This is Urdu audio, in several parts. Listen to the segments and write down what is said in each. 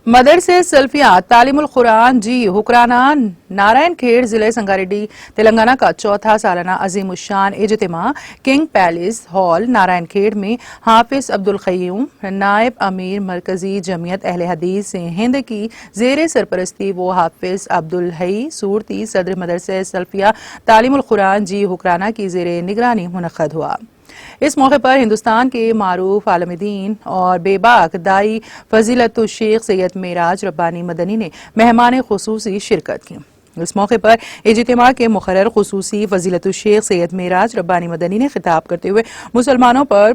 مدرسے سلفیہ تعلیم القرآن جی حکرانہ نارائن کھیڑ ضلع سنگاریڈی تلنگانہ کا چوتھا سالانہ عظیم الشان اجتماع کنگ پیلس ہال نارائن کھیڑ میں حافظ عبدالقیوم نائب امیر مرکزی جمعیت اہل حدیث ہند کی زیر سرپرستی و حافظ عبدالحی صورتی صدر مدرسہ سلفیہ تعلیم القرآن جی حکرانہ کی زیر نگرانی منعقد ہوا۔ اس موقع پر ہندوستان کے معروف عالم دین اور بے باک دائی فضیلت الشیخ سید معراج ربانی مدنی نے مہمان خصوصی شرکت کی۔ اس موقع پر اجتماع کے مقرر خصوصی فضیلت الشیخ سید معراج ربانی مدنی نے خطاب کرتے ہوئے مسلمانوں پر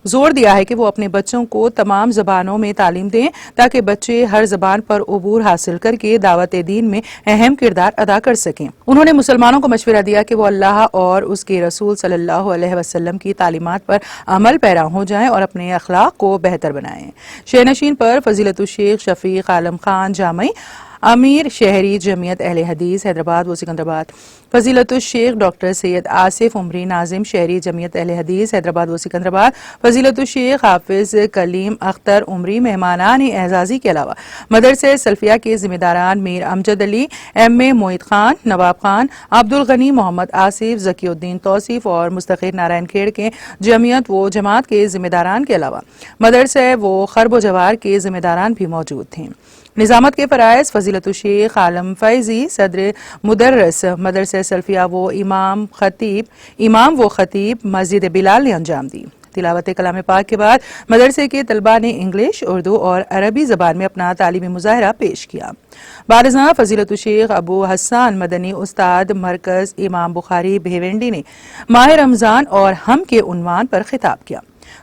زور دیا ہے کہ وہ اپنے بچوں کو تمام زبانوں میں تعلیم دیں تاکہ بچے ہر زبان پر عبور حاصل کر کے دعوت دین میں اہم کردار ادا کر سکیں۔ انہوں نے مسلمانوں کو مشورہ دیا کہ وہ اللہ اور اس کے رسول صلی اللہ علیہ وسلم کی تعلیمات پر عمل پیرا ہو جائیں اور اپنے اخلاق کو بہتر بنائیں۔ شینشین پر فضیلت الشیخ شفیق عالم خان جامعی امیر شہری جمعیت اہل حدیث حیدرآباد و سکندرآباد، فضیلت الشیخ ڈاکٹر سید آصف عمری ناظم شہری جمعیت اہل حدیث حیدرآباد و سکندرآباد، فضیلت الشیخ حافظ کلیم اختر عمری مہمانان اعزازی کے علاوہ مدرسہ سلفیہ کے ذمہ داران میر امجد علی، ایم اے معید خان، نواب خان، عبدالغنی، محمد آصف، ذکی الدین توصیف اور مستقر نارائن کھیڑ کے جمعیت و جماعت کے ذمہ داران کے علاوہ مدرسہ و خرب و جوار کے ذمہ داران بھی موجود تھے۔ نظامت کے فرائض فضیلت الشیخ عالم فیضی صدر مدرس مدرسہ سلفیہ و امام و خطیب مسجد بلال نے انجام دی۔ تلاوت کلام پاک کے بعد مدرسے کے طلباء نے انگلش، اردو اور عربی زبان میں اپنا تعلیمی مظاہرہ پیش کیا۔ بعد ازاں فضیلت الشیخ ابو حسان مدنی استاد مرکز امام بخاری بھیونڈی نے ماہ رمضان اور ہم کے عنوان پر خطاب کیا،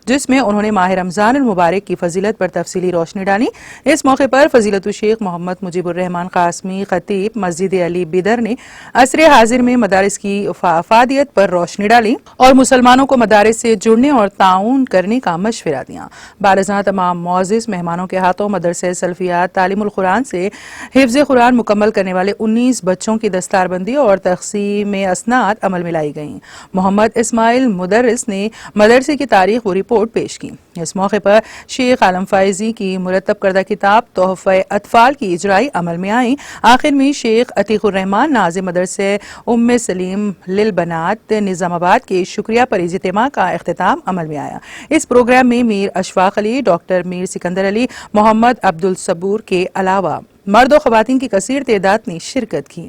جس میں انہوں نے ماہ رمضان المبارک کی فضیلت پر تفصیلی روشنی ڈالی۔ اس موقع پر فضیلت الشیخ محمد مجیب الرحمان قاسمی خطیب مسجد علی بیدر نے عصر حاضر میں مدارس کی افادیت پر روشنی ڈالی اور مسلمانوں کو مدارس سے جڑنے اور تعاون کرنے کا مشورہ دیا۔ بعد ازاں تمام معزز مہمانوں کے ہاتھوں مدرسہ سلفیہ تعلیم القرآن سے حفظ قرآن مکمل کرنے والے 19 بچوں کی دستار بندی اور تقسیم اسناد عمل میں لائی گئیں۔ محمد اسماعیل مدرس نے مدرسے کی تاریخ و رپورٹ پیش کی۔ اس موقع پر شیخ عالم فائزی کی مرتب کردہ کتاب تحفہ اطفال کی اجرائی عمل میں آئیں۔ آخر میں شیخ عتیق الرحمان ناظم مدرسہ ام سلیم للبنات نظام آباد کے شکریہ پر اجتماع کا اختتام عمل میں آیا۔ اس پروگرام میں میر اشفاق علی، ڈاکٹر میر سکندر علی، محمد عبدالصبور کے علاوہ مرد و خواتین کی کثیر تعداد نے شرکت کی۔